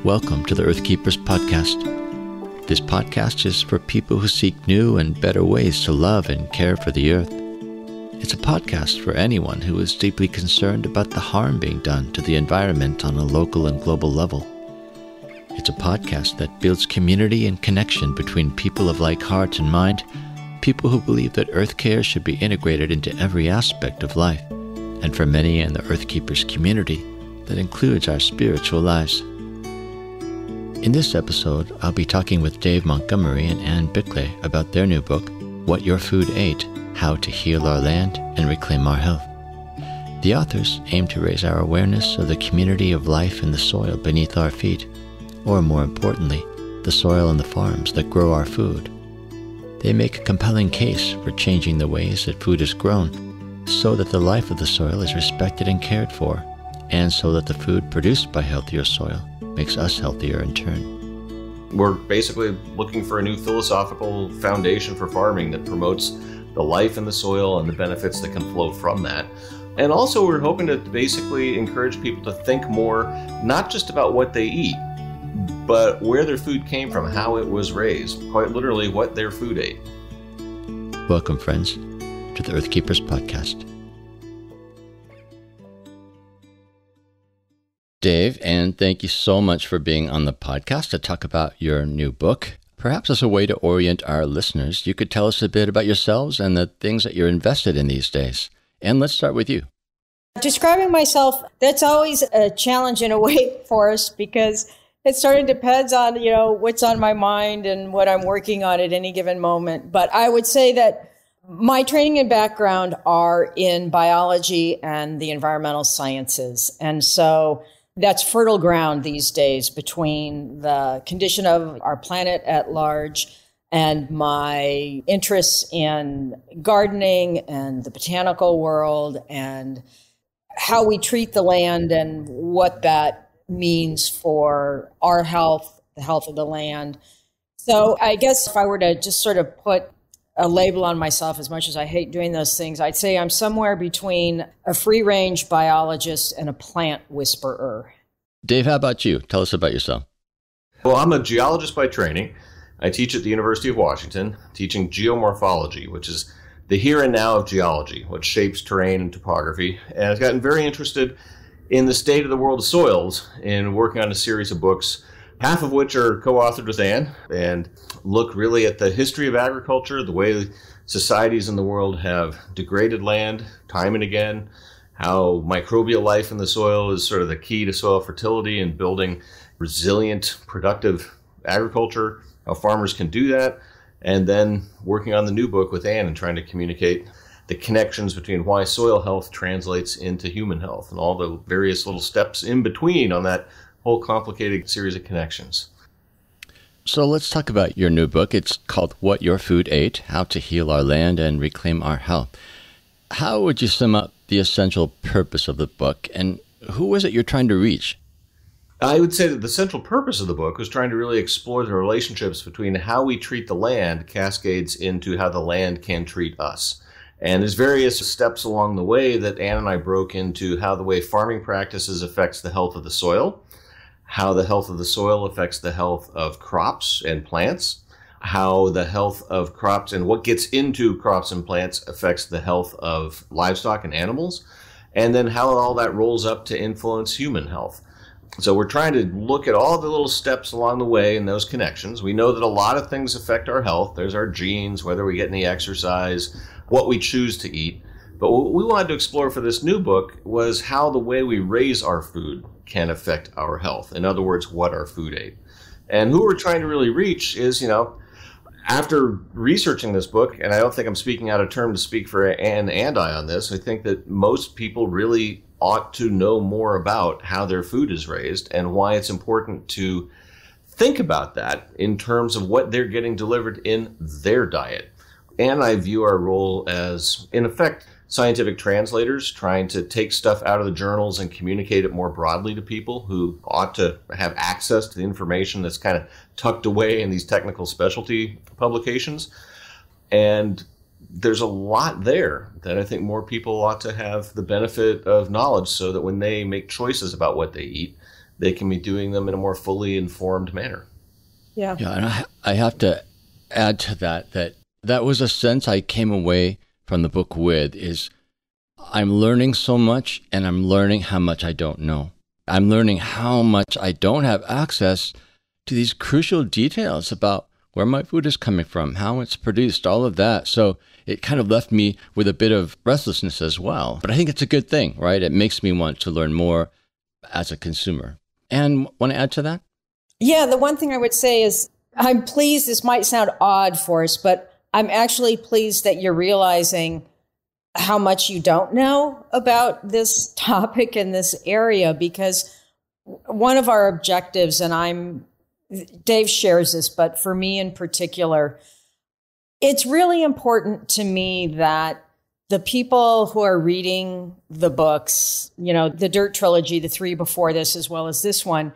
Welcome to the Earth Keepers podcast. This podcast is for people who seek new and better ways to love and care for the earth. It's a podcast for anyone who is deeply concerned about the harm being done to the environment on a local and global level. It's a podcast that builds community and connection between people of like heart and mind, people who believe that earth care should be integrated into every aspect of life, and for many in the Earth Keepers community, that includes our spiritual lives. In this episode, I'll be talking with Dave Montgomery and Anne Biklé about their new book, What Your Food Ate: How to Heal Our Land and Reclaim Our Health. The authors aim to raise our awareness of the community of life in the soil beneath our feet, or more importantly, the soil and the farms that grow our food. They make a compelling case for changing the ways that food is grown, so that the life of the soil is respected and cared for, and so that the food produced by healthier soil makes us healthier in turn. We're basically looking for a new philosophical foundation for farming that promotes the life in the soil and the benefits that can flow from that. And also we're hoping to basically encourage people to think more, not just about what they eat, but where their food came from, how it was raised, quite literally what their food ate. Welcome, friends, to the Earth Keepers podcast. Dave, and thank you so much for being on the podcast to talk about your new book. Perhaps as a way to orient our listeners, you could tell us a bit about yourselves and the things that you're invested in these days. And let's start with you. Describing myself, that's always a challenge in a way, Forrest, because it sort of depends on, what's on my mind and what I'm working on at any given moment. But I would say that my training and background are in biology and the environmental sciences. And so that's fertile ground these days between the condition of our planet at large and my interests in gardening and the botanical world and how we treat the land and what that means for our health, the health of the land. So I guess if I were to just sort of put a label on myself, as much as I hate doing those things, I'd say I'm somewhere between a free-range biologist and a plant whisperer. Dave, how about you? Tell us about yourself. Well, I'm a geologist by training. I teach at the University of Washington, teaching geomorphology, which is the here and now of geology, what shapes terrain and topography. And I've gotten very interested in the state of the world of soils and working on a series of books, half of which are co-authored with Anne, and look really at the history of agriculture, the way societies in the world have degraded land time and again, how microbial life in the soil is sort of the key to soil fertility and building resilient, productive agriculture, how farmers can do that, and then working on the new book with Anne and trying to communicate the connections between why soil health translates into human health and all the various little steps in between on that whole complicated series of connections. So let's talk about your new book. It's called What Your Food Ate: How to Heal Our Land and Reclaim Our Health. How would you sum up the essential purpose of the book, and who is it you're trying to reach? I would say that the central purpose of the book was trying to really explore the relationships between how we treat the land cascades into how the land can treat us. And there's various steps along the way that Anne and I broke into how the way farming practices affects the health of the soil, how the health of the soil affects the health of crops and plants, how the health of crops and what gets into crops and plants affects the health of livestock and animals, and then how all that rolls up to influence human health. So we're trying to look at all the little steps along the way and those connections. We know that a lot of things affect our health. There's our genes, whether we get any exercise, what we choose to eat. But what we wanted to explore for this new book was how the way we raise our food can affect our health. In other words, what our food ate. And who we're trying to really reach is, after researching this book, and I don't think I'm speaking out of turn to speak for Anne and I on this, I think that most people really ought to know more about how their food is raised and why it's important to think about that in terms of what they're getting delivered in their diet. And I view our role as, in effect, scientific translators trying to take stuff out of the journals and communicate it more broadly to people who ought to have access to the information that's kind of tucked away in these technical specialty publications. And there's a lot there that I think more people ought to have the benefit of knowledge so that when they make choices about what they eat, they can be doing them in a more fully informed manner. Yeah. Yeah, and I have to add to that was a sense I came away from the book with, is I'm learning so much, and I'm learning how much I don't know. I'm learning how much I don't have access to these crucial details about where my food is coming from, how it's produced, all of that. So it kind of left me with a bit of restlessness as well. But I think it's a good thing, right? It makes me want to learn more as a consumer. And want to add to that? Yeah, the one thing I would say is I'm pleased. This might sound odd, Forrest, but I'm actually pleased that you're realizing how much you don't know about this topic in this area, because one of our objectives, and Dave shares this, but for me in particular, it's really important to me that the people who are reading the books, the Dirt trilogy, the three before this, as well as this one,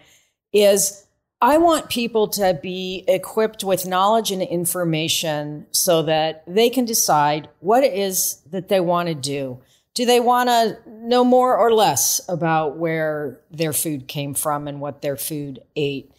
is I want people to be equipped with knowledge and information so that they can decide what it is that they want to do. Do they want to know more or less about where their food came from and what their food ate?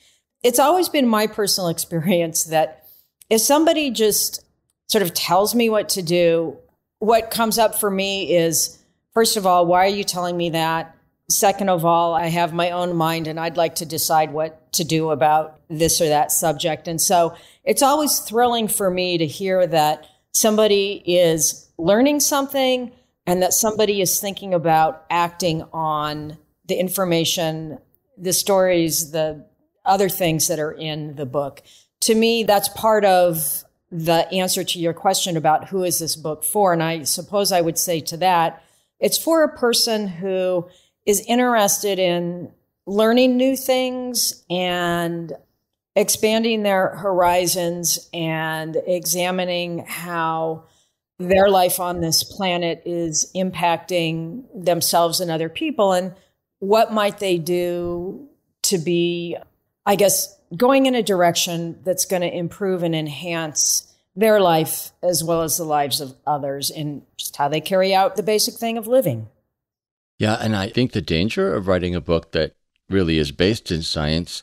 It's always been my personal experience that if somebody just sort of tells me what to do, what comes up for me is, first of all, why are you telling me that? Second of all, I have my own mind and I'd like to decide what to do about this or that subject. And so it's always thrilling for me to hear that somebody is learning something and that somebody is thinking about acting on the information, the stories, the other things that are in the book. To me, that's part of the answer to your question about who is this book for. And I suppose I would say to that, it's for a person who is interested in learning new things and expanding their horizons and examining how their life on this planet is impacting themselves and other people, and what might they do to be, I guess, going in a direction that's going to improve and enhance their life as well as the lives of others, and just how they carry out the basic thing of living. Yeah, and I think the danger of writing a book that really is based in science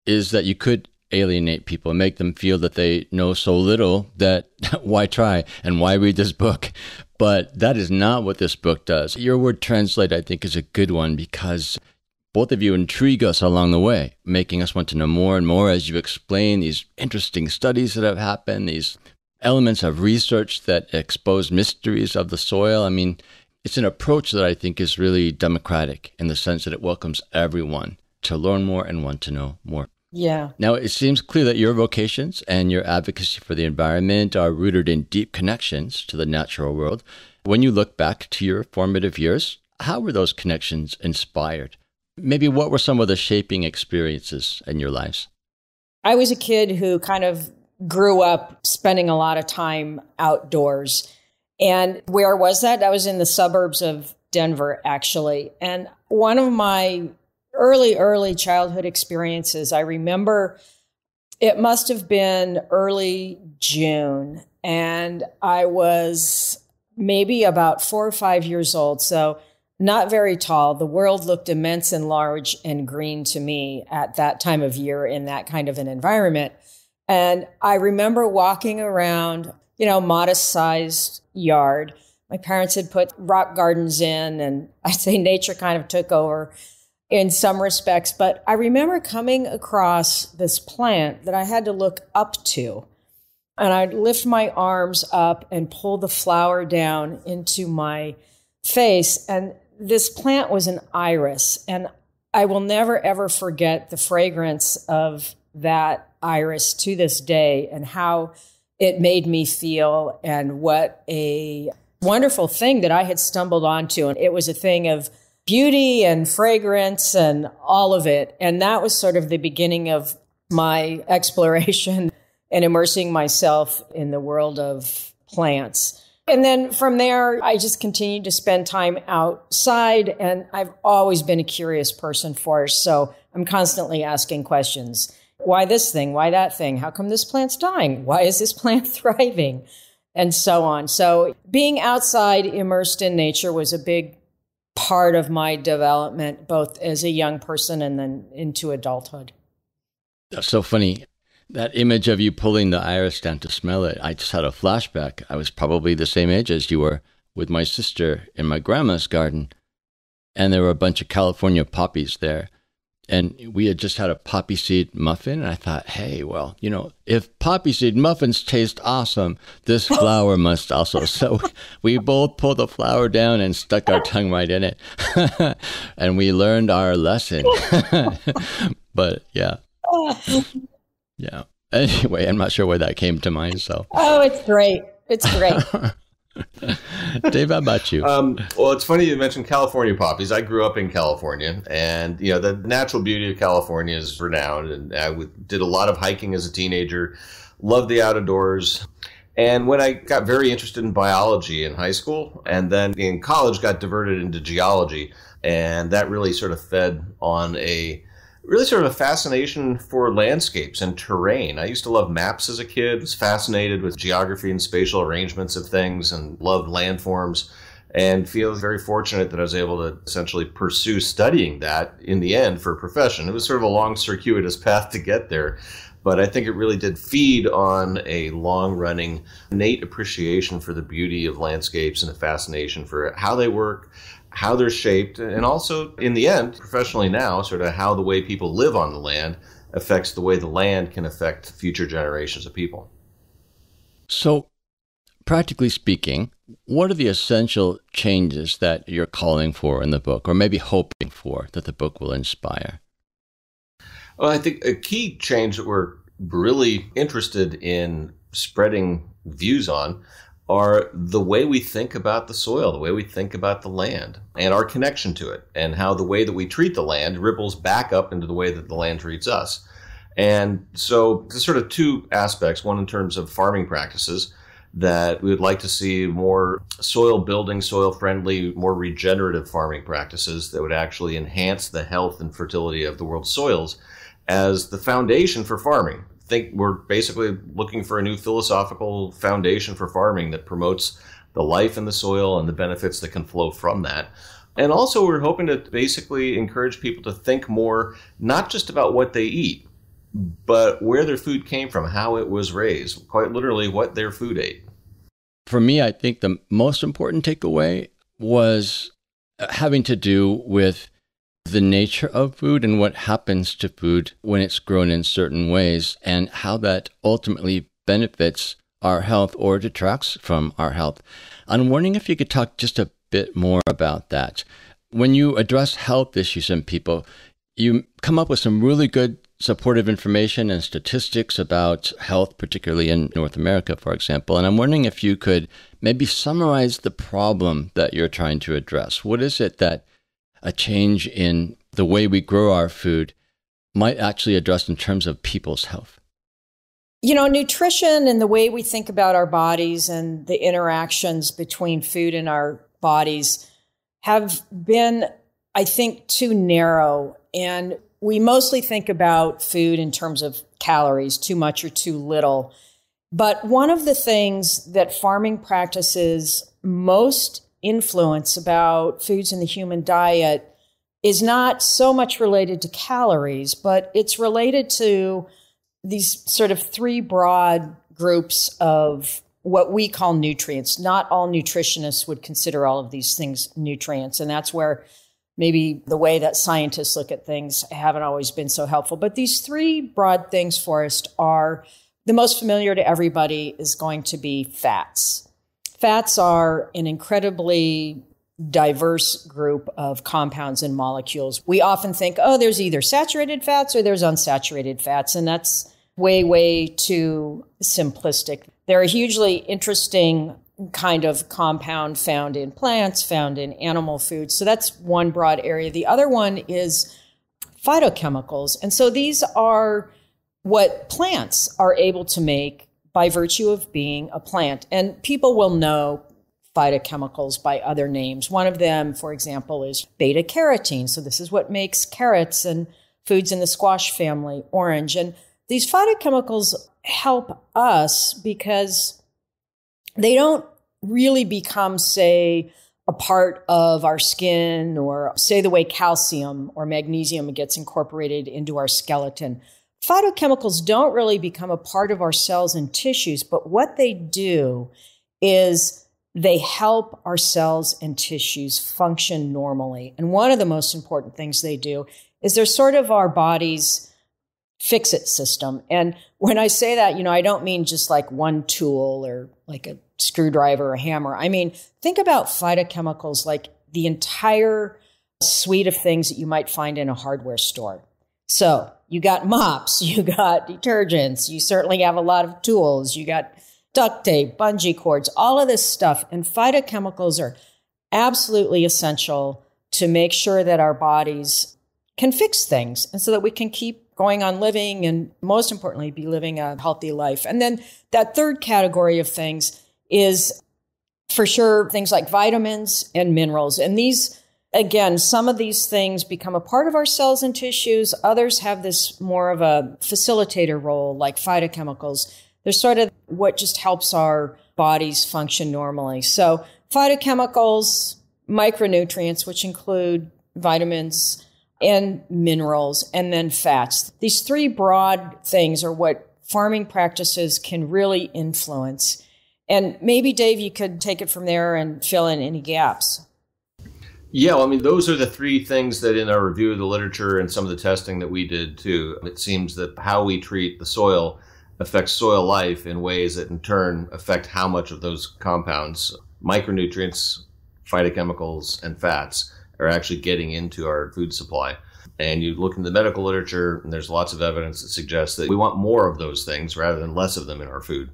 is that you could alienate people and make them feel that they know so little that why try and why read this book? But that is not what this book does. Your word translate, I think, is a good one, because both of you intrigue us along the way, making us want to know more and more as you explain these interesting studies that have happened, these elements of research that expose mysteries of the soil. I mean, it's an approach that I think is really democratic in the sense that it welcomes everyone to learn more and want to know more. Yeah. Now, it seems clear that your vocations and your advocacy for the environment are rooted in deep connections to the natural world. When you look back to your formative years, how were those connections inspired? Maybe what were some of the shaping experiences in your lives? I was a kid who kind of grew up spending a lot of time outdoors. And where was that? That was in the suburbs of Denver, actually. And one of my early childhood experiences, I remember it must have been early June, and I was maybe about 4 or 5 years old, so not very tall. The world looked immense and large and green to me at that time of year in that kind of an environment. And I remember walking around, modest-sized yard. My parents had put rock gardens in, and I'd say nature kind of took over in some respects. But I remember coming across this plant that I had to look up to. And I'd lift my arms up and pull the flower down into my face. And this plant was an iris. And I will never, ever forget the fragrance of that iris to this day and how it made me feel, and what a wonderful thing that I had stumbled onto. And it was a thing of beauty and fragrance and all of it. And that was sort of the beginning of my exploration and immersing myself in the world of plants. And then from there, I just continued to spend time outside. And I've always been a curious person, Forrest. So I'm constantly asking questions. Why this thing? Why that thing? How come this plant's dying? Why is this plant thriving? And so on. So being outside, immersed in nature was a big part of my development, both as a young person and then into adulthood. That's so funny. That image of you pulling the iris down to smell it, I just had a flashback. I was probably the same age as you were with my sister in my grandma's garden. And there were a bunch of California poppies there. And we had just had a poppy seed muffin. And I thought, hey, well, if poppy seed muffins taste awesome, this flower must also. So we both pulled the flower down and stuck our tongue right in it. And we learned our lesson. But yeah. Yeah. Anyway, I'm not sure where that came to mind. So. Oh, it's great. It's great. Dave, how about you? Well, it's funny you mentioned California poppies. I grew up in California, and the natural beauty of California is renowned. And I did a lot of hiking as a teenager, loved the outdoors. And when I got very interested in biology in high school, and then in college got diverted into geology, and that really sort of fed on a fascination for landscapes and terrain. I used to love maps as a kid, was fascinated with geography and spatial arrangements of things, and loved landforms, and feel very fortunate that I was able to essentially pursue studying that in the end for a profession. It was sort of a long, circuitous path to get there, but I think it really did feed on a long-running innate appreciation for the beauty of landscapes and a fascination for how they work, how they're shaped, and also, in the end, professionally now, sort of how the way people live on the land affects the way the land can affect future generations of people. So, practically speaking, what are the essential changes that you're calling for in the book, or maybe hoping for, that the book will inspire? Well, I think a key change that we're really interested in spreading views on are the way we think about the soil, the way we think about the land, and our connection to it, and how the way that we treat the land ripples back up into the way that the land treats us. And so there's sort of two aspects, one in terms of farming practices, that we would like to see more soil building, soil friendly, more regenerative farming practices that would actually enhance the health and fertility of the world's soils as the foundation for farming. Think we're basically looking for a new philosophical foundation for farming that promotes the life in the soil and the benefits that can flow from that. And also we're hoping to basically encourage people to think more, not just about what they eat, but where their food came from, how it was raised, quite literally what their food ate. For me, I think the most important takeaway was having to do with the nature of food and what happens to food when it's grown in certain ways, and how that ultimately benefits our health or detracts from our health. I'm wondering if you could talk just a bit more about that. When you address health issues in people, you come up with some really good supportive information and statistics about health, particularly in North America, for example. And I'm wondering if you could maybe summarize the problem that you're trying to address. What is it that a change in the way we grow our food might actually address in terms of people's health? Nutrition and the way we think about our bodies and the interactions between food and our bodies have been, I think, too narrow. And we mostly think about food in terms of calories, too much or too little. But one of the things that farming practices most influence about foods in the human diet is not so much related to calories, but it's related to these sort of three broad groups of what we call nutrients. Not all nutritionists would consider all of these things nutrients, and that's where maybe the way that scientists look at things haven't always been so helpful. But these three broad things, Forrest, are the most familiar to everybody is going to be fats. Fats are an incredibly diverse group of compounds and molecules. We often think, there's either saturated fats or there's unsaturated fats, and that's way, way too simplistic. They're a hugely interesting kind of compound found in plants, found in animal foods. So that's one broad area. The other one is phytochemicals. And so these are what plants are able to make by virtue of being a plant. And people will know phytochemicals by other names. One of them, for example, is beta carotene. So this is what makes carrots and foods in the squash family orange. And these phytochemicals help us because they don't really become, say, a part of our skin, or say the way calcium or magnesium gets incorporated into our skeleton. Phytochemicals don't really become a part of our cells and tissues, but what they do is they help our cells and tissues function normally. And one of the most important things they do is they're sort of our body's fix-it system. And when I say that, I don't mean just like one tool or like a screwdriver or a hammer. I mean, think about phytochemicals like the entire suite of things that you might find in a hardware store. So you got mops, you got detergents, you certainly have a lot of tools, you got duct tape, bungee cords, all of this stuff. And phytochemicals are absolutely essential to make sure that our bodies can fix things and so that we can keep going on living and, most importantly, be living a healthy life. And then that third category of things is for sure things like vitamins and minerals. And these, again, some of these things become a part of our cells and tissues. Others have this more of a facilitator role, like phytochemicals. They're sort of what just helps our bodies function normally. So phytochemicals, micronutrients, which include vitamins and minerals, and then fats. These three broad things are what farming practices can really influence. And maybe, Dave, you could take it from there and fill in any gaps. Yeah, well, I mean, those are the three things that in our review of the literature and some of the testing that we did too, it seems that how we treat the soil affects soil life in ways that in turn affect how much of those compounds, micronutrients, phytochemicals, and fats are actually getting into our food supply. And you look in the medical literature, and there's lots of evidence that suggests that we want more of those things rather than less of them in our food.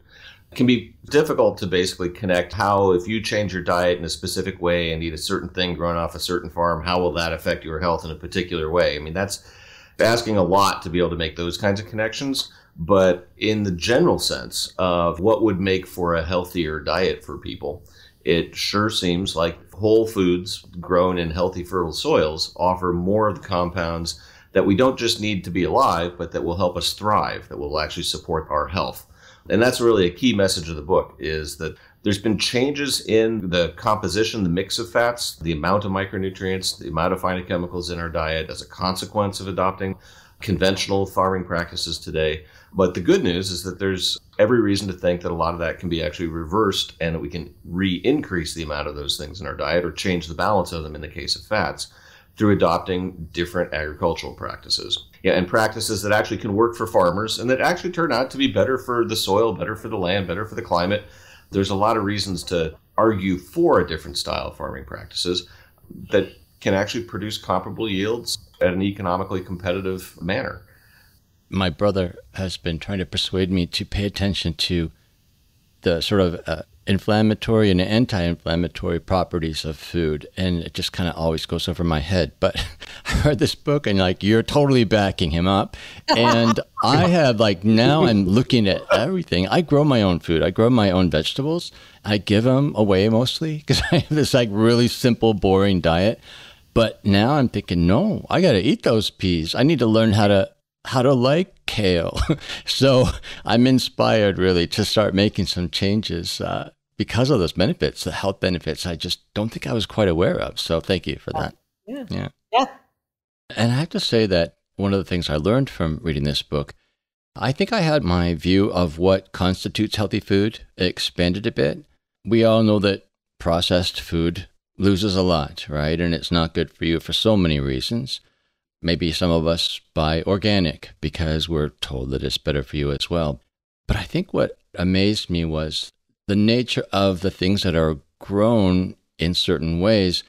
It can be difficult to basically connect how, if you change your diet in a specific way and eat a certain thing grown off a certain farm, how will that affect your health in a particular way? I mean, that's asking a lot to be able to make those kinds of connections. But in the general sense of what would make for a healthier diet for people, it sure seems like whole foods grown in healthy, fertile soils offer more of the compounds that we don't just need to be alive, but that will help us thrive, that will actually support our health. And that's really a key message of the book, is that there's been changes in the composition, the mix of fats, the amount of micronutrients, the amount of phytochemicals in our diet as a consequence of adopting conventional farming practices today. But the good news is that there's every reason to think that a lot of that can be actually reversed and that we can re-increase the amount of those things in our diet or change the balance of them in the case of fats through adopting different agricultural practices. Yeah, and practices that actually can work for farmers and that actually turn out to be better for the soil, better for the land, better for the climate. There's a lot of reasons to argue for a different style of farming practices that can actually produce comparable yields at an economically competitive manner. My brother has been trying to persuade me to pay attention to the sort of inflammatory and anti-inflammatory properties of food. And it just kind of always goes over my head. But I read this book and you're totally backing him up. And I have now I'm looking at everything. I grow my own food. I grow my own vegetables. I give them away mostly because I have this really simple, boring diet. But now I'm thinking, no, I got to eat those peas. I need to learn how to like kale. So I'm inspired really to start making some changes because of those benefits, the health benefits I just don't think I was quite aware of. So thank you for that. Yeah. And I have to say that one of the things I learned from reading this book, I think I had my view of what constitutes healthy food expanded a bit. We all know that processed food loses a lot, right? And it's not good for you for so many reasons. Maybe some of us buy organic because we're told that it's better for you as well. But I think what amazed me was the nature of the things that are grown in certain ways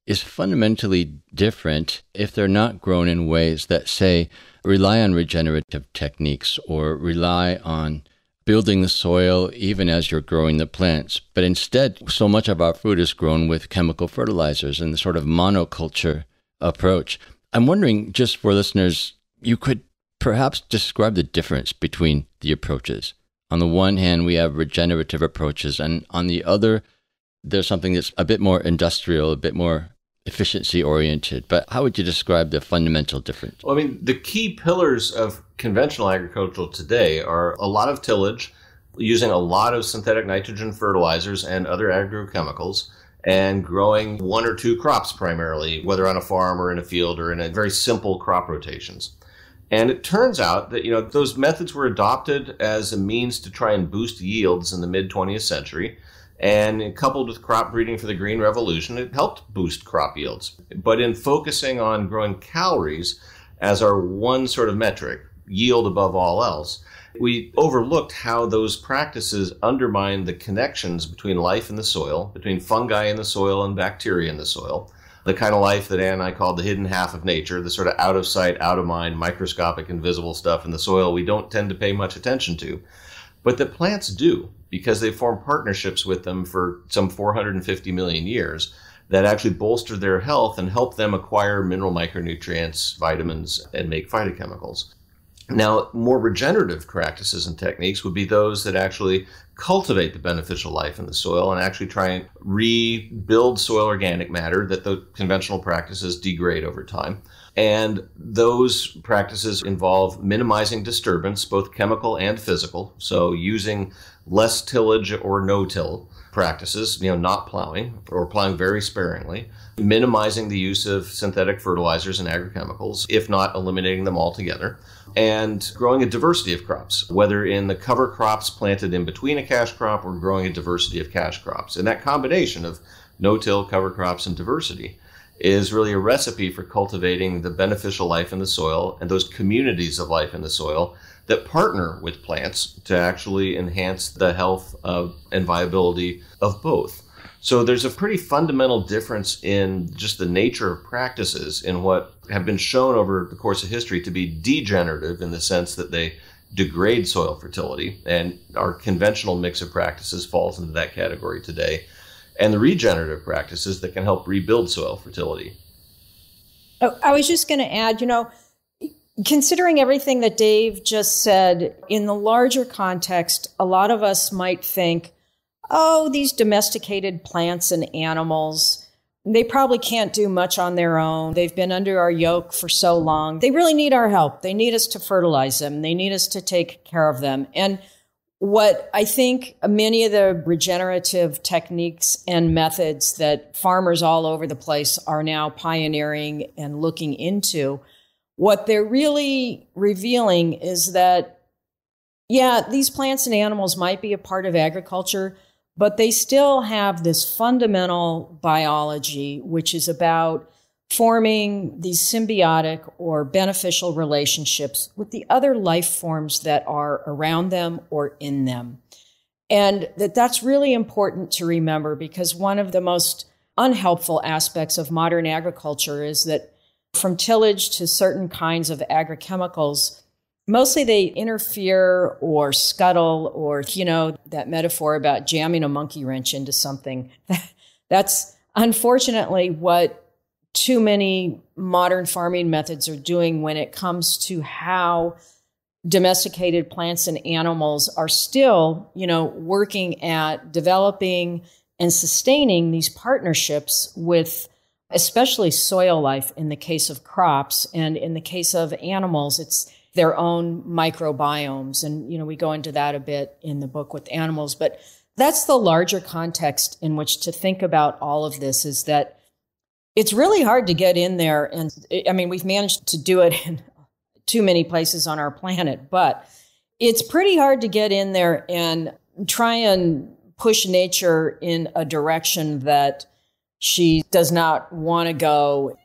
is fundamentally different if they're not grown in ways that, say, rely on regenerative techniques or rely on building the soil even as you're growing the plants. But instead, so much of our food is grown with chemical fertilizers and the sort of monoculture approach. I'm wondering, just for listeners, you could perhaps describe the difference between the approaches. On the one hand, we have regenerative approaches, and on the other, there's something that's a bit more industrial, a bit more efficiency-oriented. But how would you describe the fundamental difference? Well, I mean, the key pillars of conventional agriculture today are a lot of tillage, using a lot of synthetic nitrogen fertilizers and other agrochemicals, and growing one or two crops primarily, whether on a farm or in a field or in a very simple crop rotations. And it turns out that, those methods were adopted as a means to try and boost yields in the mid-20th century. And coupled with crop breeding for the Green Revolution, it helped boost crop yields. But in focusing on growing calories as our one sort of metric, yield above all else, we overlooked how those practices undermine the connections between life in the soil, between fungi in the soil and bacteria in the soil, the kind of life that Ann and I called the hidden half of nature, the sort of out of sight, out of mind, microscopic, invisible stuff in the soil we don't tend to pay much attention to, but that plants do, because they form partnerships with them for some 450 million years that actually bolster their health and help them acquire mineral micronutrients, vitamins, and make phytochemicals. Now, more regenerative practices and techniques would be those that actually cultivate the beneficial life in the soil and actually try and rebuild soil organic matter that the conventional practices degrade over time. And those practices involve minimizing disturbance, both chemical and physical. So using less tillage or no-till practices, not plowing or plowing very sparingly, minimizing the use of synthetic fertilizers and agrochemicals, if not eliminating them altogether, and growing a diversity of crops, whether in the cover crops planted in between a cash crop or growing a diversity of cash crops. And that combination of no-till, cover crops, and diversity is really a recipe for cultivating the beneficial life in the soil and those communities of life in the soil that partner with plants to actually enhance the health and viability of both. So there's a pretty fundamental difference in just the nature of practices in what have been shown over the course of history to be degenerative in the sense that they degrade soil fertility, and our conventional mix of practices falls into that category today, and the regenerative practices that can help rebuild soil fertility. Oh, I was just going to add, considering everything that Dave just said, in the larger context, a lot of us might think, oh, these domesticated plants and animals, they probably can't do much on their own. They've been under our yoke for so long. They really need our help. They need us to fertilize them. They need us to take care of them. And what I think many of the regenerative techniques and methods that farmers all over the place are now pioneering and looking into, what they're really revealing is that, yeah, these plants and animals might be a part of agriculture, but they still have this fundamental biology, which is about forming these symbiotic or beneficial relationships with the other life forms that are around them or in them. And that's really important to remember, because one of the most unhelpful aspects of modern agriculture is that from tillage to certain kinds of agrochemicals, mostly they interfere or scuttle, or, that metaphor about jamming a monkey wrench into something. That's unfortunately what too many modern farming methods are doing when it comes to how domesticated plants and animals are still, working at developing and sustaining these partnerships with especially soil life in the case of crops. And in the case of animals, it's their own microbiomes. And, we go into that a bit in the book with animals. But that's the larger context in which to think about all of this, is that it's really hard to get in there. And we've managed to do it in too many places on our planet, but it's pretty hard to get in there and try and push nature in a direction that she does not want to go.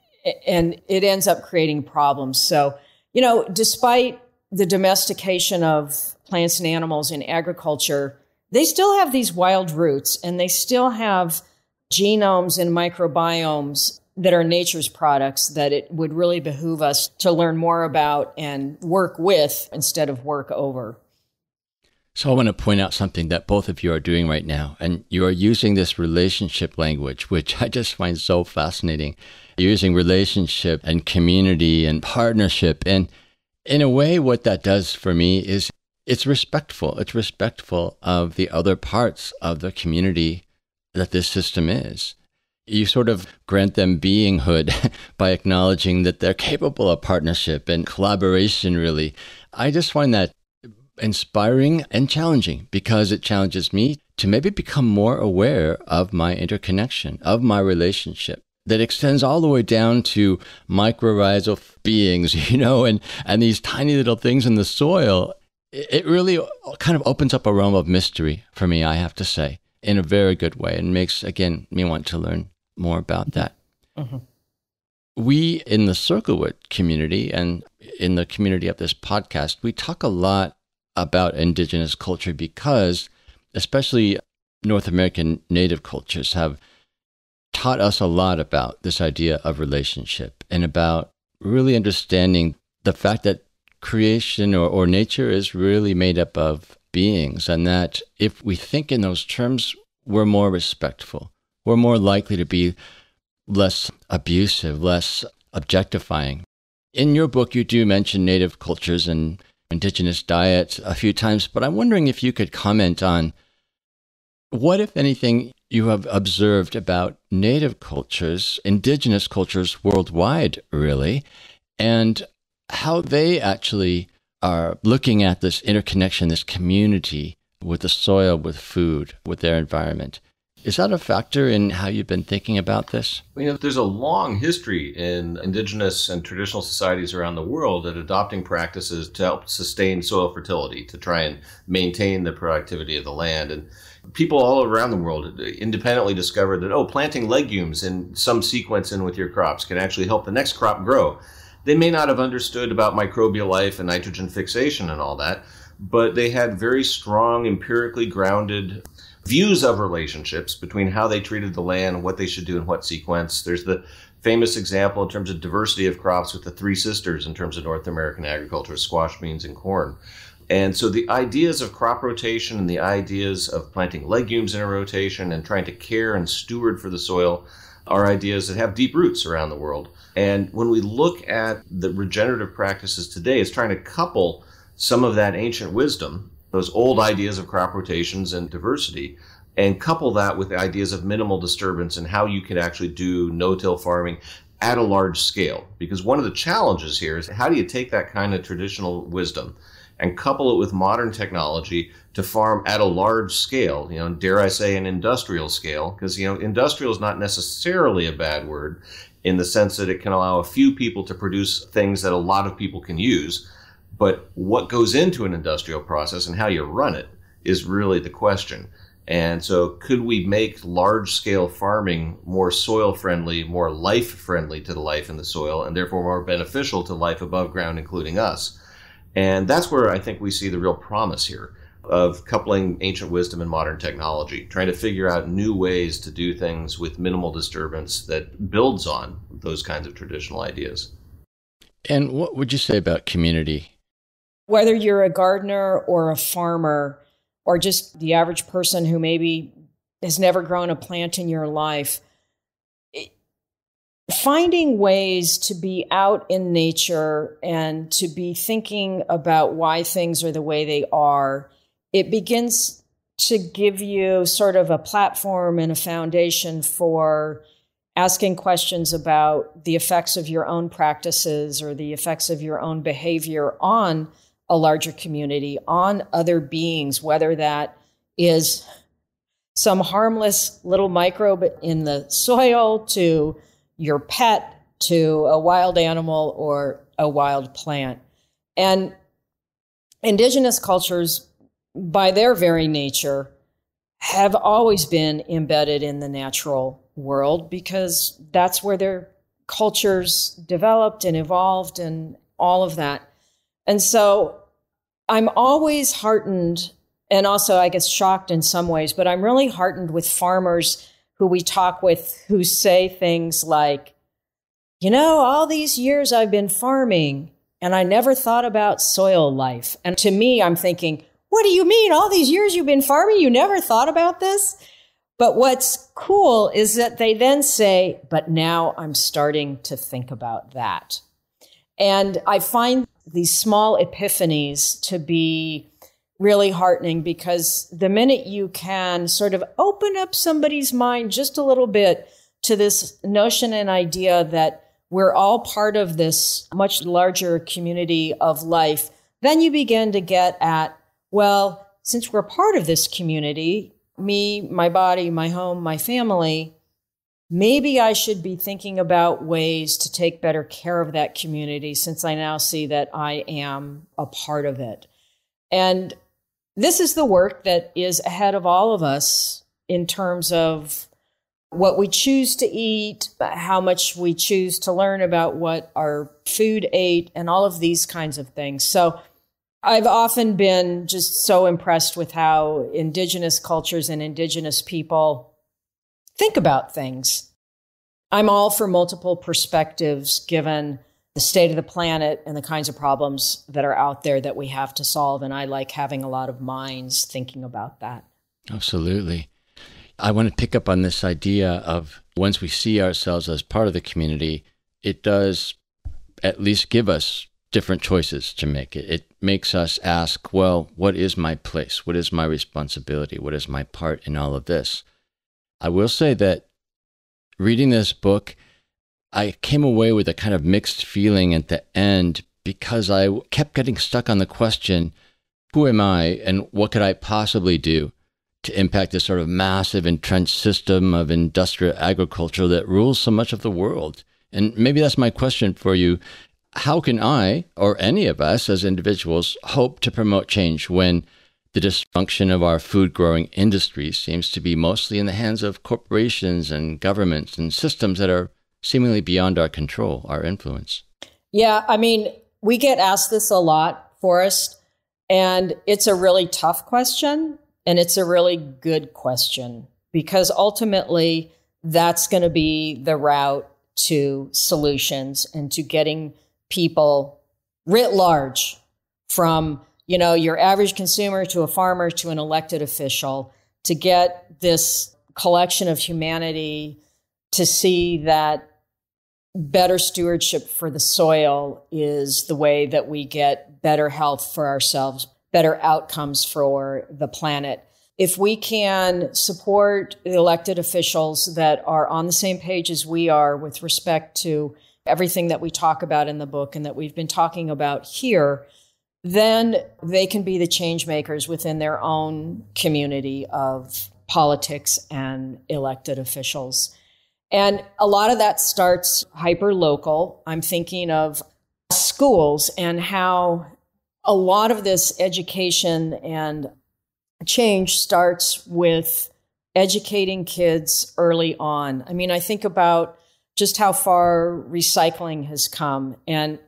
And it ends up creating problems. So, despite the domestication of plants and animals in agriculture, they still have these wild roots, and they still have genomes and microbiomes that are nature's products that it would really behoove us to learn more about and work with instead of work over. So I want to point out something that both of you are doing right now, and you are using this relationship language, which I just find so fascinating. You're using relationship and community and partnership. And in a way, what that does for me is it's respectful. It's respectful of the other parts of the community that this system is. You sort of grant them beinghood by acknowledging that they're capable of partnership and collaboration, really. I just find that inspiring and challenging, because it challenges me to maybe become more aware of my interconnection, of my relationship that extends all the way down to mycorrhizal beings, and these tiny little things in the soil. It really kind of opens up a realm of mystery for me, I have to say, in a very good way, and makes, again, me want to learn more about that. Mm-hmm. We in the Circlewood community and in the community of this podcast, we talk a lot about indigenous culture because especially North American native cultures have taught us a lot about this idea of relationship and about really understanding the fact that creation or nature is really made up of beings, and that if we think in those terms, we're more respectful. We're more likely to be less abusive, less objectifying. In your book, you do mention native cultures and indigenous diets a few times, but I'm wondering if you could comment on what, if anything, you have observed about native cultures, indigenous cultures worldwide, really, and how they actually are looking at this interconnection, this community with the soil, with food, with their environment. Is that a factor in how you've been thinking about this? There's a long history in indigenous and traditional societies around the world at adopting practices to help sustain soil fertility, to try and maintain the productivity of the land. And people all around the world independently discovered that, planting legumes in some sequence in with your crops can actually help the next crop grow. They may not have understood about microbial life and nitrogen fixation and all that, but they had very strong, empirically grounded views of relationships between how they treated the land and what they should do in what sequence. There's the famous example in terms of diversity of crops with the three sisters in terms of North American agriculture, squash, beans, and corn. And so the ideas of crop rotation and the ideas of planting legumes in a rotation and trying to care and steward for the soil are ideas that have deep roots around the world. And when we look at the regenerative practices today, it's trying to couple some of that ancient wisdom, those old ideas of crop rotations and diversity, and couple that with the ideas of minimal disturbance and how you can actually do no-till farming at a large scale. Because one of the challenges here is, how do you take that kind of traditional wisdom and couple it with modern technology to farm at a large scale, dare I say an industrial scale, because, industrial is not necessarily a bad word in the sense that it can allow a few people to produce things that a lot of people can use. But what goes into an industrial process and how you run it is really the question. And so could we make large-scale farming more soil-friendly, more life-friendly to the life in the soil, and therefore more beneficial to life above ground, including us? And that's where I think we see the real promise here of coupling ancient wisdom and modern technology, trying to figure out new ways to do things with minimal disturbance that builds on those kinds of traditional ideas. And what would you say about community? Whether you're a gardener or a farmer or just the average person who maybe has never grown a plant in your life, finding ways to be out in nature and to be thinking about why things are the way they are, it begins to give you sort of a platform and a foundation for asking questions about the effects of your own practices or the effects of your own behavior on a larger community, on other beings, whether that is some harmless little microbe in the soil to your pet, to a wild animal or a wild plant. And indigenous cultures, by their very nature, have always been embedded in the natural world because that's where their cultures developed and evolved and all of that. And so I'm always heartened, and also I guess shocked in some ways, but I'm really heartened with farmers who we talk with who say things like, all these years I've been farming and I never thought about soil life. And to me, I'm thinking, what do you mean? All these years you've been farming, you never thought about this? But what's cool is that they then say, but now I'm starting to think about that. And I find these small epiphanies to be really heartening because the minute you can sort of open up somebody's mind just a little bit to this notion and idea that we're all part of this much larger community of life, then you begin to get at, well, since we're part of this community, me, my body, my home, my family, maybe I should be thinking about ways to take better care of that community since I now see that I am a part of it. And this is the work that is ahead of all of us in terms of what we choose to eat, how much we choose to learn about what our food ate, and all of these kinds of things. So I've often been just so impressed with how indigenous cultures and indigenous people think about things. I'm all for multiple perspectives given the state of the planet and the kinds of problems that are out there that we have to solve. And I like having a lot of minds thinking about that. Absolutely. I want to pick up on this idea of once we see ourselves as part of the community, it does at least give us different choices to make. It makes us ask, well, what is my place? What is my responsibility? What is my part in all of this? I will say that reading this book, I came away with a kind of mixed feeling at the end because I kept getting stuck on the question, who am I and what could I possibly do to impact this sort of massive entrenched system of industrial agriculture that rules so much of the world? And maybe that's my question for you. How can I, or any of us as individuals, hope to promote change when the dysfunction of our food-growing industry seems to be mostly in the hands of corporations and governments and systems that are seemingly beyond our control, our influence? Yeah, I mean, we get asked this a lot, Forrest, and it's a really tough question, and it's a really good question, because ultimately that's going to be the route to solutions and to getting people writ large, from, your average consumer to a farmer to an elected official, to get this collection of humanity to see that better stewardship for the soil is the way that we get better health for ourselves, better outcomes for the planet. If we can support the elected officials that are on the same page as we are with respect to everything that we talk about in the book and that we've been talking about here, then they can be the change makers within their own community of politics and elected officials. And a lot of that starts hyper-local. I'm thinking of schools and how a lot of this education and change starts with educating kids early on. I mean, I think about just how far recycling has come. And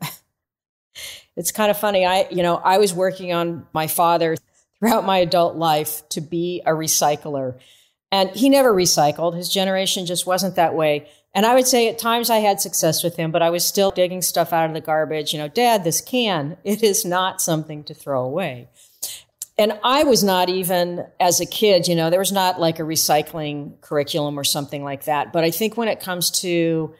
it's kind of funny. I was working on my father throughout my adult life to be a recycler. And he never recycled. His generation just wasn't that way. And I would say at times I had success with him, but I was still digging stuff out of the garbage. Dad, this can, it is not something to throw away. And I was not even, as a kid, there was not like a recycling curriculum or something like that. But I think when it comes to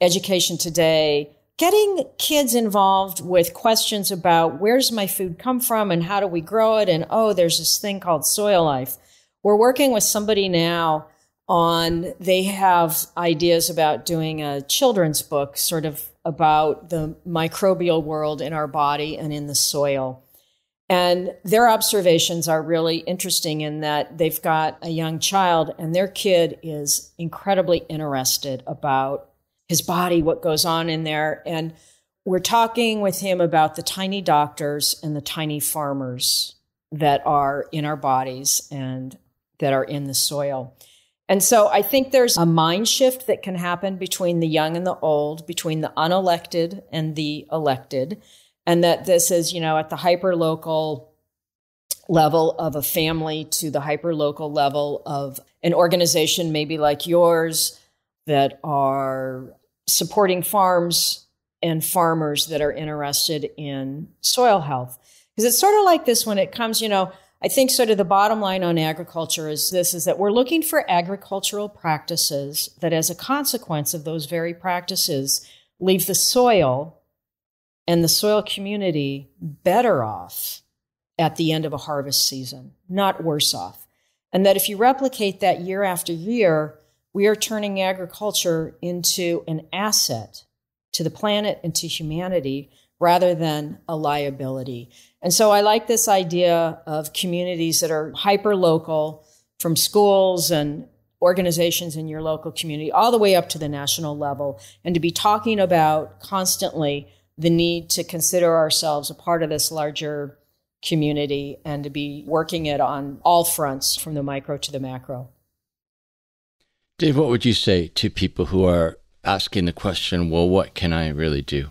education today, getting kids involved with questions about where does my food come from and how do we grow it? And, there's this thing called soil life. We're working with somebody now they have ideas about doing a children's book sort of about the microbial world in our body and in the soil. And their observations are really interesting in that they've got a young child and their kid is incredibly interested about his body, what goes on in there. And we're talking with him about the tiny doctors and the tiny farmers that are in our bodies and that are in the soil. And so I think there's a mind shift that can happen between the young and the old, between the unelected and the elected. And that this is, at the hyper-local level of a family to the hyper-local level of an organization maybe like yours that are supporting farms and farmers that are interested in soil health. Because it's sort of like this when it comes, I think sort of the bottom line on agriculture is that we're looking for agricultural practices that as a consequence of those very practices leave the soil and the soil community better off at the end of a harvest season, not worse off. And that if you replicate that year after year, we are turning agriculture into an asset to the planet and to humanity rather than a liability. And so I like this idea of communities that are hyper-local, from schools and organizations in your local community, all the way up to the national level, and to be talking about constantly the need to consider ourselves a part of this larger community and to be working it on all fronts from the micro to the macro. Dave, what would you say to people who are asking the question, well, what can I really do?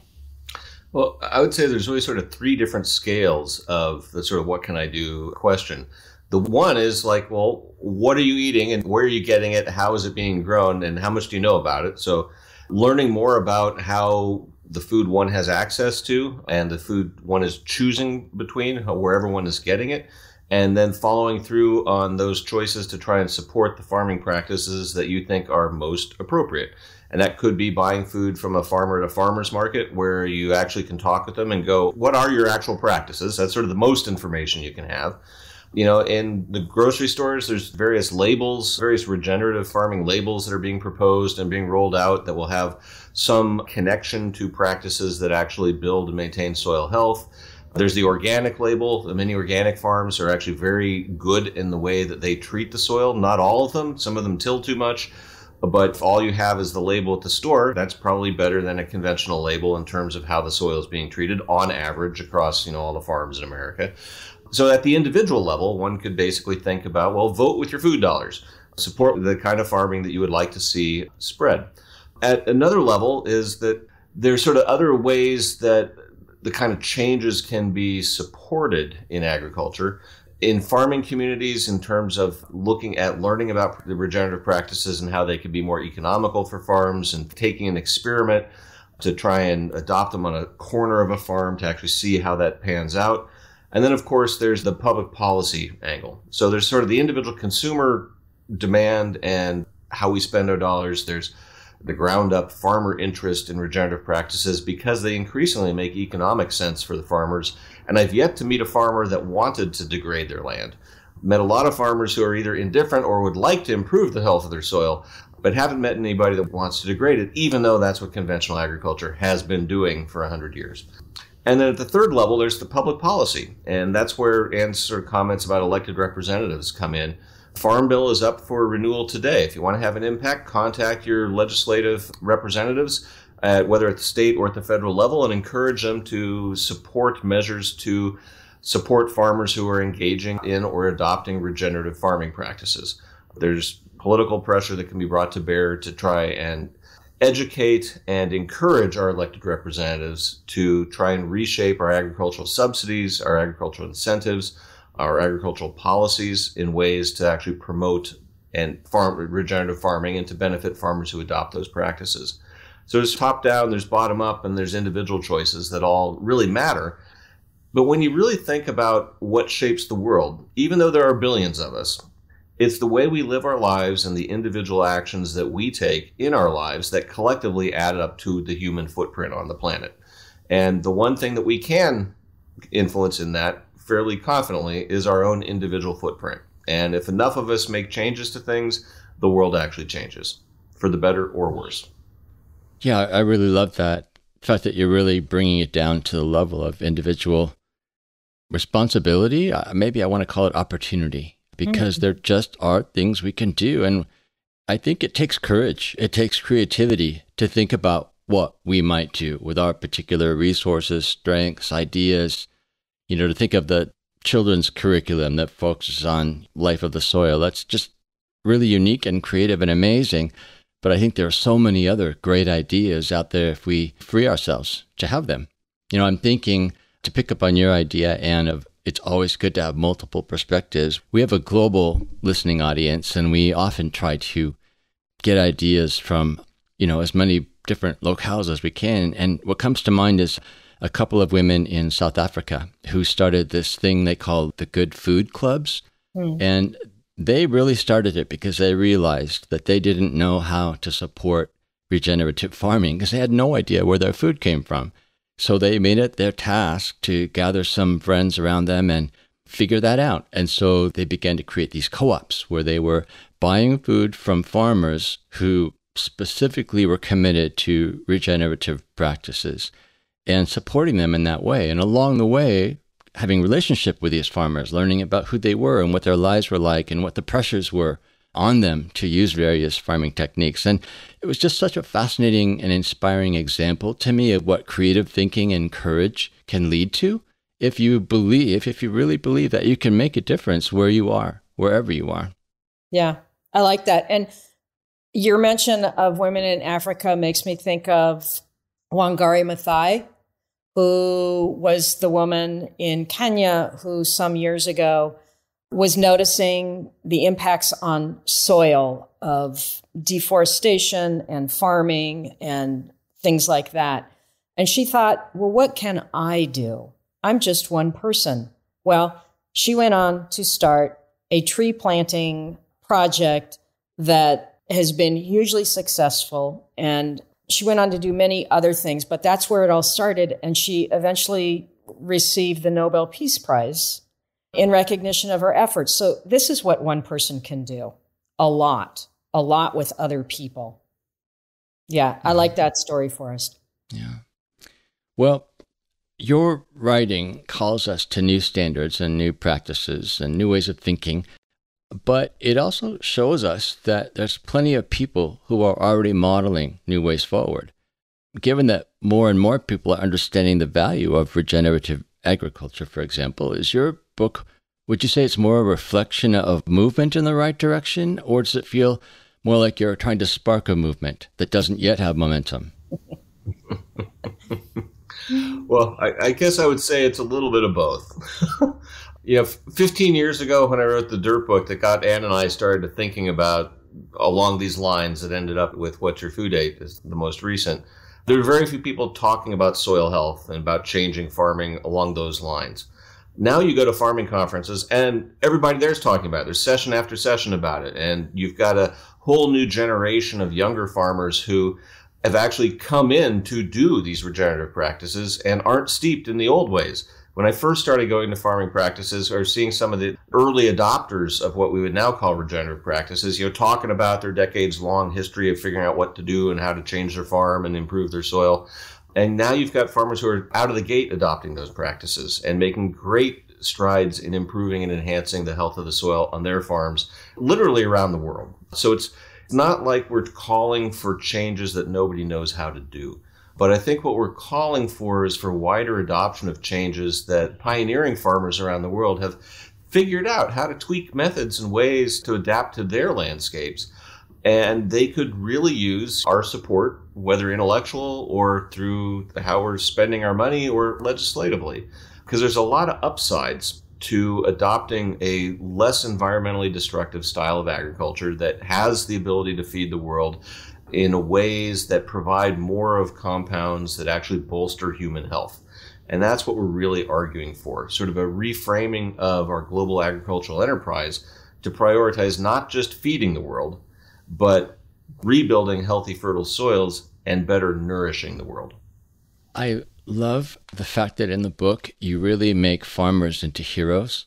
Well, I would say there's really sort of three different scales of the sort of what can I do question. The one is like, well, what are you eating and where are you getting it? How is it being grown and how much do you know about it? So learning more about how the food one has access to and the food one is choosing between, wherever one is getting it, and then following through on those choices to try and support the farming practices that you think are most appropriate. And that could be buying food from a farmer at a farmer's market where you actually can talk with them and go, what are your actual practices? That's sort of the most information you can have. You know, in the grocery stores, there's various labels, various regenerative farming labels that are being proposed and being rolled out that will have some connection to practices that actually build and maintain soil health. There's the organic label. The many organic farms are actually very good in the way that they treat the soil. Not all of them. Some of them till too much. But if all you have is the label at the store, that's probably better than a conventional label in terms of how the soil is being treated on average across, all the farms in America. So at the individual level, one could basically think about, well, vote with your food dollars. Support the kind of farming that you would like to see spread. At another level is that there's sort of other ways that the kind of changes can be supported in agriculture. In farming communities, in terms of looking at learning about the regenerative practices and how they could be more economical for farms and taking an experiment to try and adopt them on a corner of a farm to actually see how that pans out. And then, of course, there's the public policy angle. So there's sort of the individual consumer demand and how we spend our dollars. There's the ground up farmer interest in regenerative practices because they increasingly make economic sense for the farmers. And I've yet to meet a farmer that wanted to degrade their land. Met a lot of farmers who are either indifferent or would like to improve the health of their soil, but haven't met anybody that wants to degrade it, even though that's what conventional agriculture has been doing for 100 years. And then at the third level, there's the public policy. And that's where Ann's sort of comments about elected representatives come in. Farm Bill is up for renewal today. If you want to have an impact, contact your legislative representatives, whether at the state or at the federal level, and encourage them to support measures to support farmers who are engaging in or adopting regenerative farming practices. There's political pressure that can be brought to bear to try and educate and encourage our elected representatives to try and reshape our agricultural subsidies, our agricultural incentives, our agricultural policies in ways to actually promote and regenerative farming and to benefit farmers who adopt those practices. So there's top down, there's bottom up, and there's individual choices that all really matter. But when you really think about what shapes the world, even though there are billions of us, it's the way we live our lives and the individual actions that we take in our lives that collectively add up to the human footprint on the planet. And the one thing that we can influence in that fairly confidently is our own individual footprint. And if enough of us make changes to things, the world actually changes, for the better or worse. Yeah, I really love that. The fact that you're really bringing it down to the level of individual responsibility. Maybe I want to call it opportunity, because there just are things we can do. And I think it takes courage. It takes creativity to think about what we might do with our particular resources, strengths, ideas. To think of the children's curriculum that focuses on life of the soil. That's just really unique and creative and amazing. But I think there are so many other great ideas out there if we free ourselves to have them. I'm thinking, to pick up on your idea, Anne, of it's always good to have multiple perspectives. We have a global listening audience, and we often try to get ideas from, as many different locales as we can. And what comes to mind is a couple of women in South Africa who started this thing they call the Good Food Clubs. And they really started it because they realized that they didn't know how to support regenerative farming because they had no idea where their food came from. So they made it their task to gather some friends around them and figure that out. And so they began to create these co-ops where they were buying food from farmers who specifically were committed to regenerative practices and supporting them in that way. And along the way, having relationship with these farmers, learning about who they were and what their lives were like and what the pressures were on them to use various farming techniques. And it was just such a fascinating and inspiring example to me of what creative thinking and courage can lead to if you really believe that you can make a difference where you are, wherever you are. Yeah, I like that. And your mention of women in Africa makes me think of Wangari Maathai, who was the woman in Kenya who some years ago was noticing the impacts on soil of deforestation and farming and things like that. And she thought, well, what can I do? I'm just one person. Well, she went on to start a tree planting project that has been hugely successful. And she went on to do many other things, but that's where it all started. And she eventually received the Nobel Peace Prize in recognition of her efforts. So this is what one person can do. A lot with other people. Yeah, I like that story, Forrest. Yeah. Well, your writing calls us to new standards and new practices and new ways of thinking, but it also shows us that there's plenty of people who are already modeling new ways forward. Given that more and more people are understanding the value of regenerative agriculture, for example, is your book, would you say it's more a reflection of movement in the right direction, or does it feel more like you're trying to spark a movement that doesn't yet have momentum? Well, I guess I would say it's a little bit of both. 15 years ago when I wrote the Dirt book that got Ann and I started thinking about along these lines that ended up with What's Your Food Aid is the most recent. There were very few people talking about soil health and about changing farming along those lines. Now you go to farming conferences and everybody there's talking about it. There's session after session about it. And you've got a whole new generation of younger farmers who have actually come in to do these regenerative practices and aren't steeped in the old ways. When I first started going to farming practices or seeing some of the early adopters of what we would now call regenerative practices, talking about their decades-long history of figuring out what to do and how to change their farm and improve their soil. And now you've got farmers who are out of the gate adopting those practices and making great strides in improving and enhancing the health of the soil on their farms, literally around the world. So it's not like we're calling for changes that nobody knows how to do. But I think what we're calling for is for wider adoption of changes that pioneering farmers around the world have figured out how to tweak methods and ways to adapt to their landscapes. And they could really use our support, whether intellectual or through how we're spending our money or legislatively, because there's a lot of upsides to adopting a less environmentally destructive style of agriculture that has the ability to feed the world in ways that provide more of compounds that actually bolster human health. And that's what we're really arguing for, sort of a reframing of our global agricultural enterprise to prioritize not just feeding the world, but rebuilding healthy, fertile soils and better nourishing the world. I love the fact that in the book, you really make farmers into heroes.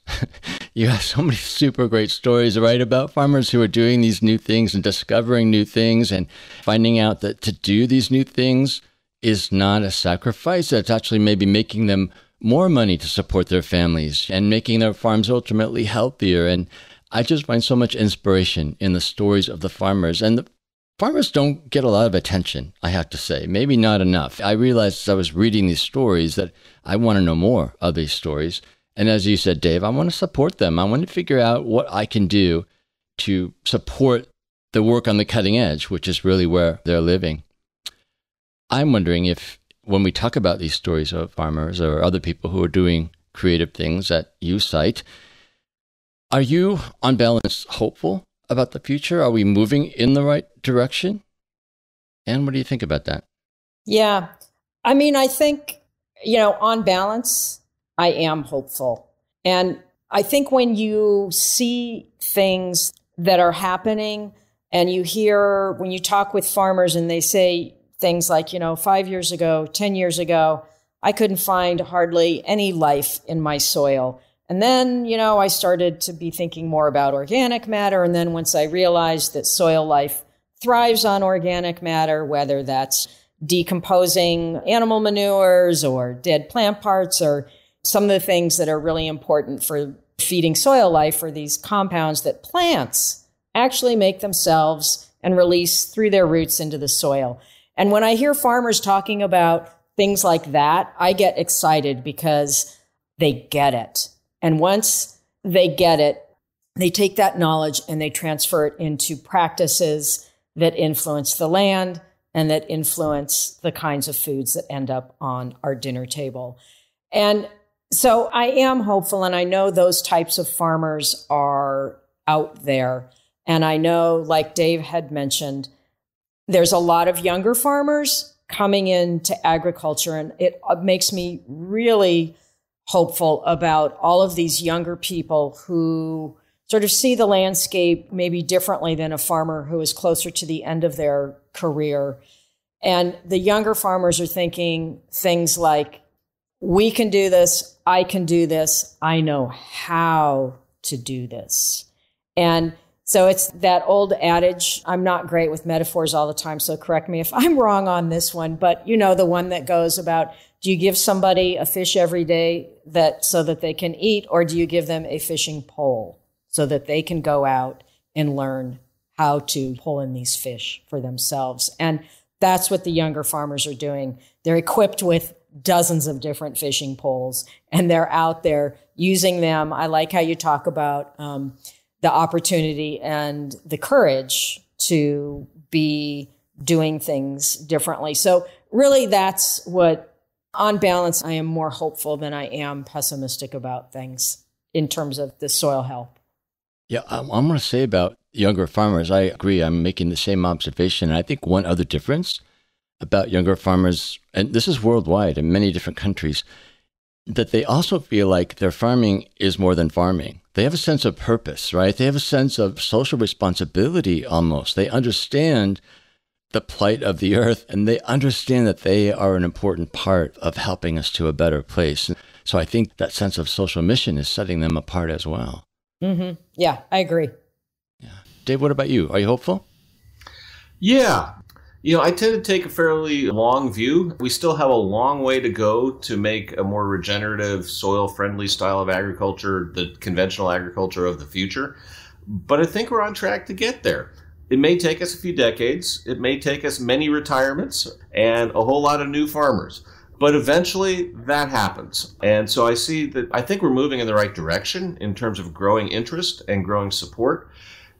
You have so many super great stories to write about farmers who are doing these new things and discovering new things and finding out that to do these new things is not a sacrifice. It's actually maybe making them more money to support their families and making their farms ultimately healthier. And I just find so much inspiration in the stories of the farmers. And the farmers don't get a lot of attention, I have to say, maybe not enough. I realized as I was reading these stories that I want to know more of these stories. And as you said, Dave, I want to support them. I want to figure out what I can do to support the work on the cutting edge, which is really where they're living. I'm wondering if when we talk about these stories of farmers or other people who are doing creative things that you cite, are you, on balance, hopeful about the future? Are we moving in the right direction? And what do you think about that? Yeah. I mean, I think, on balance, I am hopeful. And I think when you see things that are happening and when you talk with farmers and they say things like, 5 years ago, 10 years ago, I couldn't find hardly any life in my soil. And then, I started to be thinking more about organic matter. And then once I realized that soil life thrives on organic matter, whether that's decomposing animal manures or dead plant parts or some of the things that are really important for feeding soil life are these compounds that plants actually make themselves and release through their roots into the soil. And when I hear farmers talking about things like that, I get excited because they get it. And once they get it, they take that knowledge and they transfer it into practices that influence the land and that influence the kinds of foods that end up on our dinner table. And so I am hopeful, and I know those types of farmers are out there. And I know, like Dave had mentioned, there's a lot of younger farmers coming into agriculture, and it makes me really hopeful about all of these younger people who sort of see the landscape maybe differently than a farmer who is closer to the end of their career. And the younger farmers are thinking things like, we can do this, I can do this, I know how to do this. And so it's that old adage, I'm not great with metaphors all the time, so correct me if I'm wrong on this one, but you know, the one that goes about, do you give somebody a fish every day so that they can eat, or do you give them a fishing pole so that they can go out and learn how to pull in these fish for themselves? And that's what the younger farmers are doing. They're equipped with dozens of different fishing poles, and they're out there using them. I like how you talk about the opportunity and the courage to be doing things differently. So really, that's what, on balance, I am more hopeful than I am pessimistic about things in terms of the soil health. Yeah, I'm going to say about younger farmers, I agree. I'm making the same observation. I think one other difference about younger farmers, and this is worldwide in many different countries, that they also feel like their farming is more than farming. They have a sense of purpose, right? They have a sense of social responsibility almost. They understand the plight of the earth, and they understand that they are an important part of helping us to a better place. So I think that sense of social mission is setting them apart as well. Mm-hmm. Yeah, I agree. Yeah. Dave, what about you? Are you hopeful? Yeah. I tend to take a fairly long view. We still have a long way to go to make a more regenerative, soil-friendly style of agriculture, the conventional agriculture of the future. But I think we're on track to get there. It may take us a few decades. It may take us many retirements and a whole lot of new farmers. But eventually that happens. And so I think we're moving in the right direction in terms of growing interest and growing support.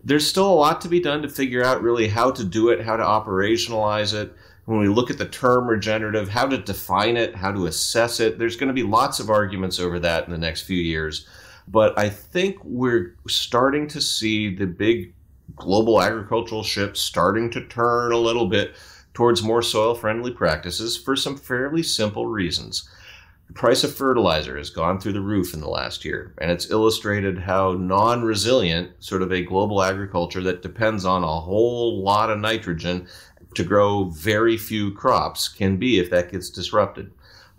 There's still a lot to be done to figure out really how to do it, how to operationalize it. When we look at the term regenerative, how to define it, how to assess it, there's going to be lots of arguments over that in the next few years. But I think we're starting to see the big global agricultural ship starting to turn a little bit towards more soil-friendly practices for some fairly simple reasons. The price of fertilizer has gone through the roof in the last year, and it's illustrated how non-resilient sort of a global agriculture that depends on a whole lot of nitrogen to grow very few crops can be if that gets disrupted.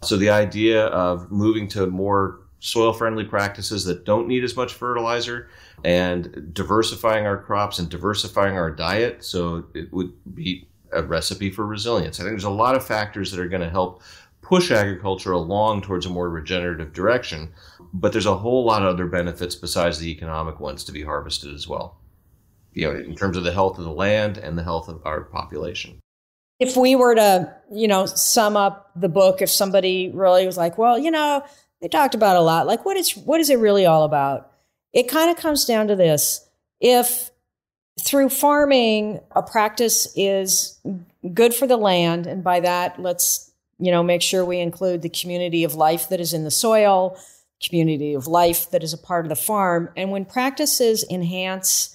So the idea of moving to more soil-friendly practices that don't need as much fertilizer and diversifying our crops and diversifying our diet, so it would be a recipe for resilience. I think there's a lot of factors that are going to help push agriculture along towards a more regenerative direction, but there's a whole lot of other benefits besides the economic ones to be harvested as well, in terms of the health of the land and the health of our population. If we were to, sum up the book, if somebody really was like, well, they talked about a lot, like what is it really all about? It kind of comes down to this. If through farming, a practice is good for the land, and by that, let's make sure we include the community of life that is in the soil, community of life that is a part of the farm. And when practices enhance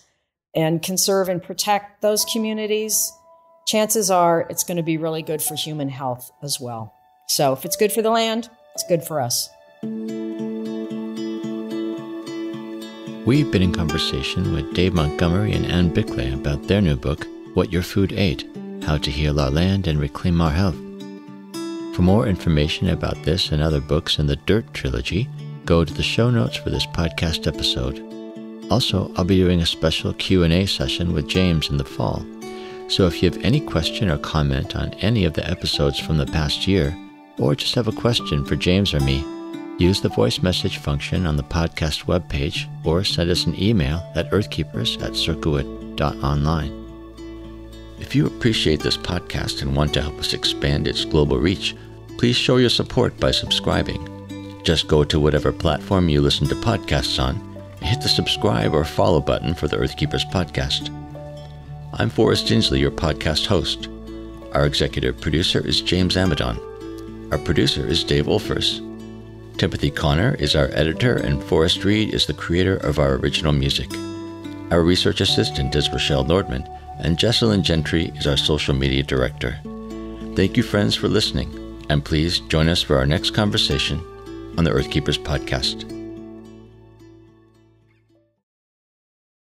and conserve and protect those communities, chances are it's going to be really good for human health as well. So if it's good for the land, it's good for us. We've been in conversation with Dave Montgomery and Ann Biklé about their new book, What Your Food Ate, How to Heal Our Land and Reclaim Our Health. For more information about this and other books in the Dirt trilogy, go to the show notes for this podcast episode. Also, I'll be doing a special Q&A session with James in the fall. So if you have any question or comment on any of the episodes from the past year, or just have a question for James or me, use the voice message function on the podcast webpage or send us an email at earthkeepers@circuit.online. If you appreciate this podcast and want to help us expand its global reach, please show your support by subscribing. Just go to whatever platform you listen to podcasts on and hit the subscribe or follow button for the Earthkeepers podcast. I'm Forrest Tinsley, your podcast host. Our executive producer is James Amadon. Our producer is Dave Wolfers. Timothy Connor is our editor, and Forrest Reed is the creator of our original music. Our research assistant is Rochelle Nordman, and Jesselyn Gentry is our social media director. Thank you, friends, for listening, and please join us for our next conversation on the Earthkeepers podcast.